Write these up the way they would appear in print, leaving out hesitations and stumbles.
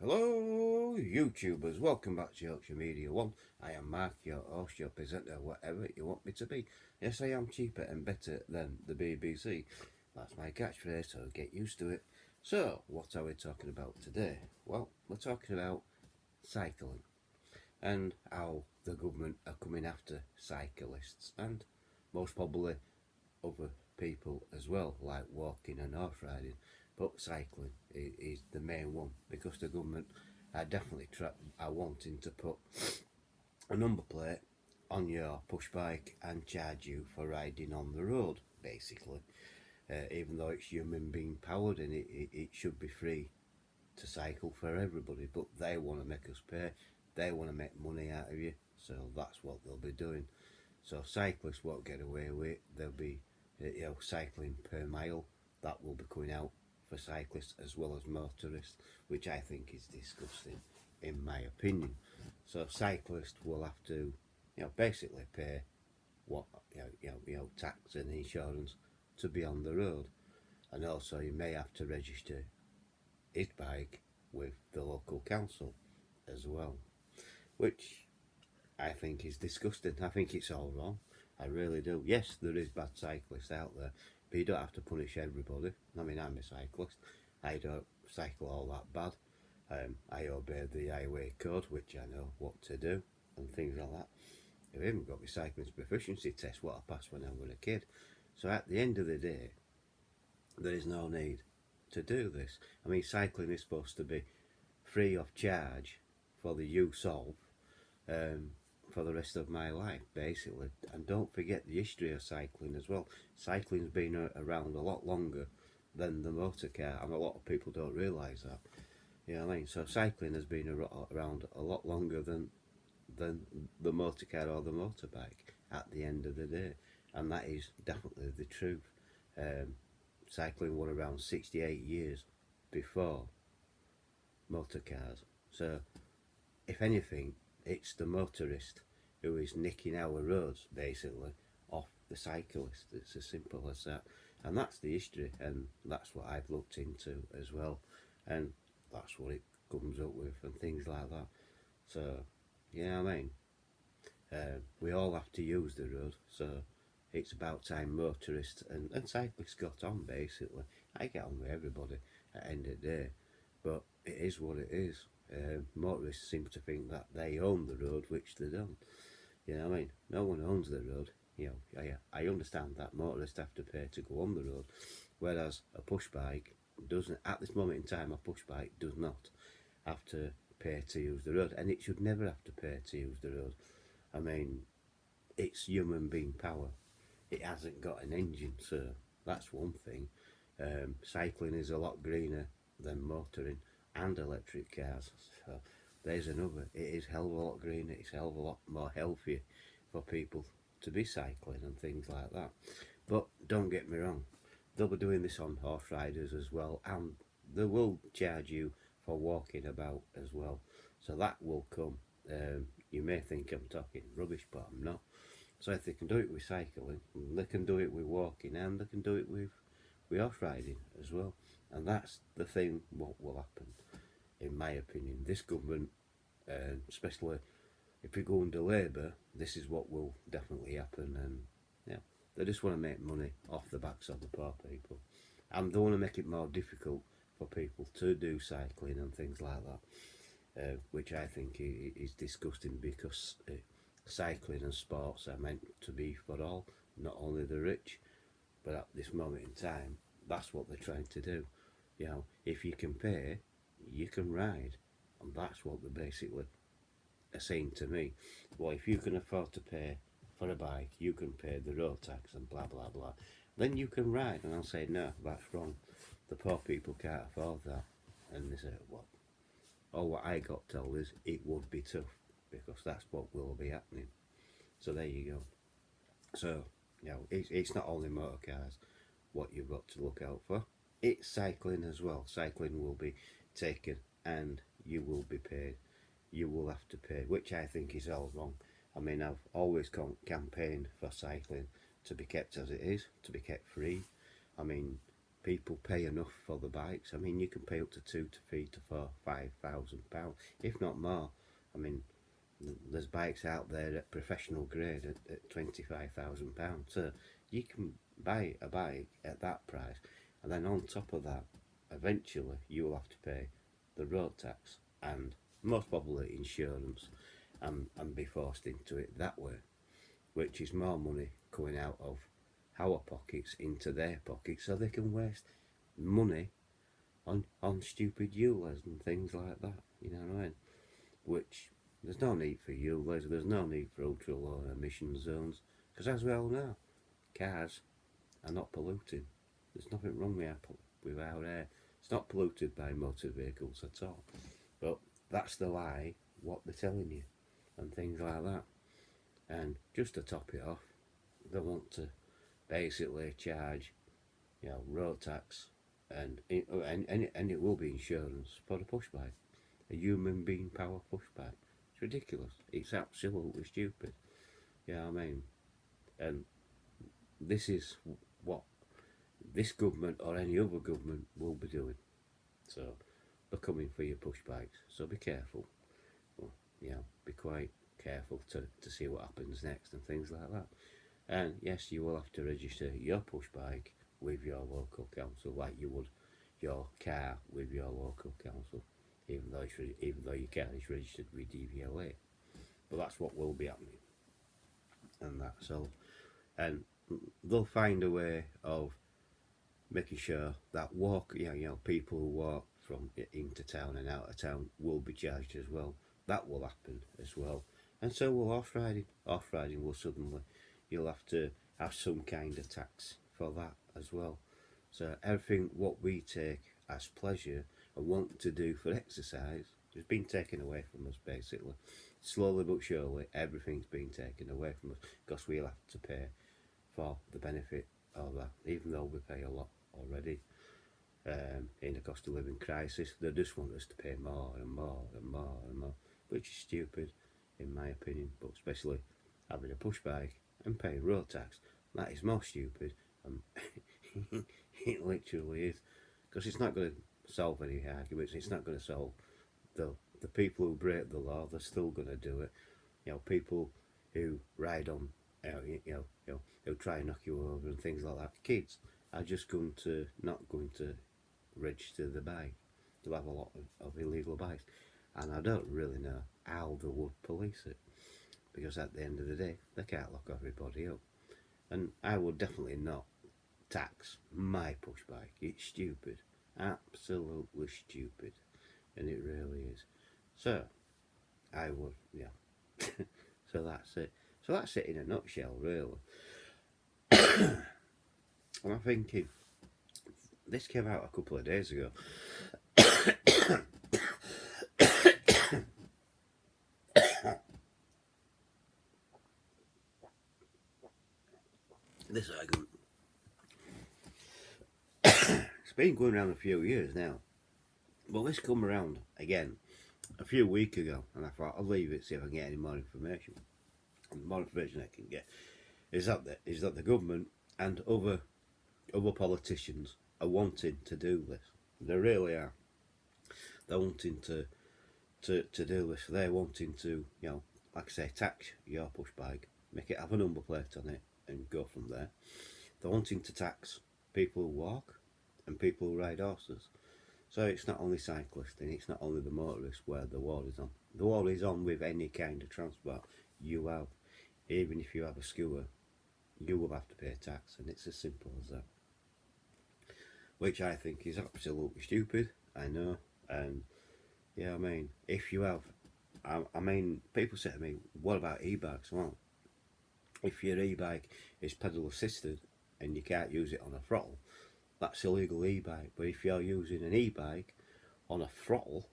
Hello, YouTubers. Welcome back to Yorkshire Media One. I am Mark, your host, your presenter, whatever you want me to be. Yes, I am cheaper and better than the BBC. That's my catchphrase, so get used to it. So, what are we talking about today? Well, we're talking about cycling and how the government are coming after cyclists and most probably other people as well, like walking and horse riding. But cycling is the main one because the government are definitely are wanting to put a number plate on your push bike and charge you for riding on the road, basically. Even though it's human being powered and it should be free to cycle for everybody, but they want to make us pay. They want to make money out of you, so that's what they'll be doing. So cyclists won't get away with it. They'll be, cycling per mile. That will be coming out for cyclists as well as motorists, which I think is disgusting, in my opinion. So cyclists will have to, basically pay what tax and insurance to be on the road, and also you may have to register his bike with the local council as well, which I think is disgusting. I think it's all wrong. I really do. Yes, there is bad cyclists out there, but you don't have to punish everybody. I mean, I'm a cyclist. I don't cycle all that bad. I obey the highway code, which I know what to do and things like that. I've even got my cyclist proficiency test, what I passed when I was a kid. So at the end of the day, there is no need to do this. I mean, cycling is supposed to be free of charge for the use of um, for the rest of my life, basically. And don't forget the history of cycling as well. Cycling's been around a lot longer than the motor car, and a lot of people don't realise that. You know what I mean? So cycling has been around a lot longer than the motor car or the motorbike at the end of the day, and that is definitely the truth. Um, Cycling was around 68 years before motor cars. So if anything, it's the motorist who is nicking our roads basically off the cyclist. It's as simple as that, and that's the history, and that's what I've looked into as well, and that's what it comes up with and things like that. So, yeah, I mean, we all have to use the road, so it's about time motorists and cyclists got on basically. I get on with everybody at the end of the day, but it is what it is. Motorists seem to think that they own the road, which they don't. You know what I mean? No one owns the road. I understand that motorists have to pay to go on the road, whereas a push bike doesn't. At this moment in time, a push bike does not have to pay to use the road, and it should never have to pay to use the road. I mean, it's human being power. It hasn't got an engine, so that's one thing. Cycling is a lot greener than motoring and electric cars. So there's another. It is hell of a lot greener. It's hell of a lot more healthier for people to be cycling and things like that. But don't get me wrong, they'll be doing this on horse riders as well, and they will charge you for walking about as well. So that will come. You may think I'm talking rubbish, but I'm not. So if they can do it with cycling, they can do it with walking, and they can do it with horse riding as well. And that's the thing what will happen, in my opinion. This government, especially if we go under Labour, this is what will definitely happen. And yeah, they just want to make money off the backs of the poor people, and they want to make it more difficult for people to do cycling and things like that, which I think is disgusting because cycling and sports are meant to be for all, not only the rich. But at this moment in time, that's what they're trying to do. If you can pay, you can ride, and that's what they're basically are saying to me. Well, if you can afford to pay for a bike, you can pay the road tax and blah blah blah. Then you can ride, and I'll say no, that's wrong. The poor people can't afford that, and they say, well, all what I got told is it would be tough because that's what will be happening. So there you go. So, it's not only motor cars what you've got to look out for, it's cycling as well. Cycling will be taken and you will be paid. You will have to pay, which I think is all wrong. I mean, I've always campaigned for cycling to be kept as it is, to be kept free. I mean, people pay enough for the bikes. I mean, you can pay up to £2,000 to £4,000, £5,000, if not more. I mean, there's bikes out there at professional grade at £25,000. So you can buy a bike at that price, and then on top of that, eventually you will have to pay the road tax and most probably insurance, and be forced into it that way, which is more money coming out of our pockets into their pockets, so they can waste money on stupid Eulers and things like that. You know what I mean? Which there's no need for Eulers. There's no need for ultra low emission zones, because as we all know, cars are not polluting. There's nothing wrong with our air. It's not polluted by motor vehicles at all. But that's the lie, what they're telling you, and things like that. And just to top it off, they want to basically charge, road tax, and it will be insurance for a push bike, a human being power push bike. It's ridiculous. It's absolutely stupid. Yeah, I mean, and this is what this government or any other government will be doing. So they're coming for your push bikes. So be careful. Well, be quite careful to see what happens next and things like that. And yes, you will have to register your push bike with your local council, like you would your car with your local council, even though your car is registered with DVLA. But that's what will be happening, and that's all. And they'll find a way of making sure that people who walk from into town and out of town will be charged as well. That will happen as well, and so will off riding. Off riding will suddenly, you'll have to have some kind of tax for that as well. So everything what we take as pleasure and want to do for exercise has been taken away from us, basically. Slowly but surely, everything's been taken away from us, because we'll have to pay for the benefit of that, even though we pay a lot already. In a cost of living crisis, they just want us to pay more and more and more and more, which is stupid in my opinion. But especially having a push bike and paying road tax, that is more stupid. It literally is, because it's not going to solve any arguments. It's not going to solve the people who break the law. They're still going to do it. People who ride on, who try and knock you over and things like that. Kids are just not going to register the bike. They'll have a lot of illegal bikes, and I don't really know how they would police it, because at the end of the day, they can't lock everybody up. And I would definitely not tax my push bike. It's stupid, absolutely stupid, and it really is. So I would, so that's it. So that's it in a nutshell, really. And I'm thinking, this came out a couple of days ago. This argument, it's been going around a few years now. Well, this come around again a few weeks ago, and I thought I'll leave it, see if I can get any more information. And the more information I can get is that the government and other politicians are wanting to do this. They really are. They're wanting to do this. They're wanting to, like I say, tax your push bike, make it have a number plate on it, and go from there. They're wanting to tax people who walk and people who ride horses. So it's not only cyclists and it's not only the motorists where the war is on. The war is on with any kind of transport you have. Even if you have a scooter, you will have to pay tax, and it's as simple as that. Which I think is absolutely stupid, I know. And I mean, if you have, I mean, people say to me, what about e-bikes? Well, if your e-bike is pedal assisted and you can't use it on a throttle, that's illegal e-bike. But if you're using an e-bike on a throttle,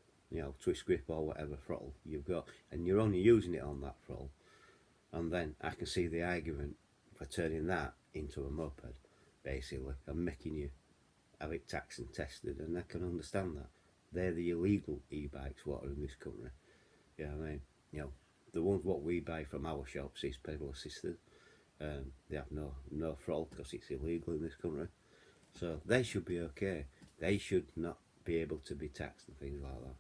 twist grip or whatever throttle you've got, and you're only using it on that throttle, and then I can see the argument for turning that into a moped, basically, and making you have it taxed and tested, and I can understand that. They're the illegal e-bikes what are in this country. I mean, the ones what we buy from our shops is pedal assisted. They have no throttle because it's illegal in this country. So they should be okay. They should not be able to be taxed and things like that.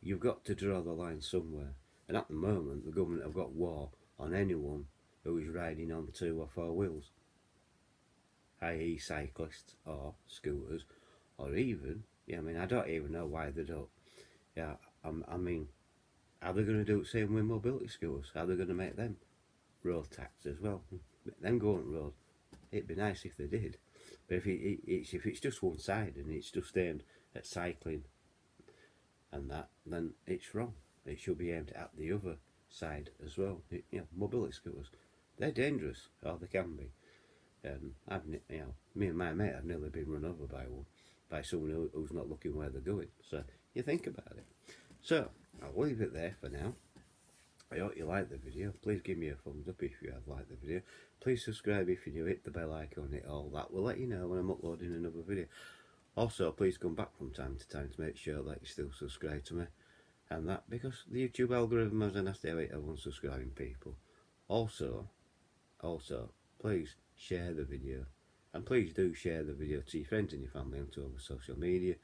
You've got to draw the line somewhere. And at the moment, the government have got war on anyone who is riding on 2 or 4 wheels, i.e. cyclists or scooters, or even, I don't even know why they don't. Yeah, I mean, are they going to do the same with mobility scooters? Are they going to make them road tax as well? Them go on road. It'd be nice if they did. But if it's just one side and it's just aimed at cycling and that, then it's wrong. It should be aimed at the other side as well. Mobility scooters, they're dangerous, or they can be. Me and my mate have nearly been run over by someone who's not looking where they're going. So you think about it. So I'll leave it there for now. I hope you liked the video. Please give me a thumbs up if you have liked the video. Please subscribe if you do. Hit the bell icon, hit all that. Will let you know when I'm uploading another video. Also, please come back from time to time to make sure that you still subscribe to me. And that, because the YouTube algorithm has a nasty habit of unsubscribing people. Also, please share the video. And please do share the video to your friends and your family and to other social media,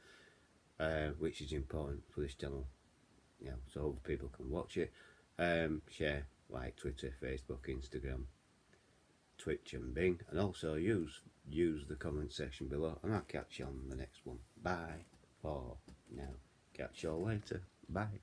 which is important for this channel, so other people can watch it. Share, like Twitter, Facebook, Instagram, Twitch and Bing, and also use the comment section below, and I'll catch you on the next one. Bye for now. Catch you all later. Bye.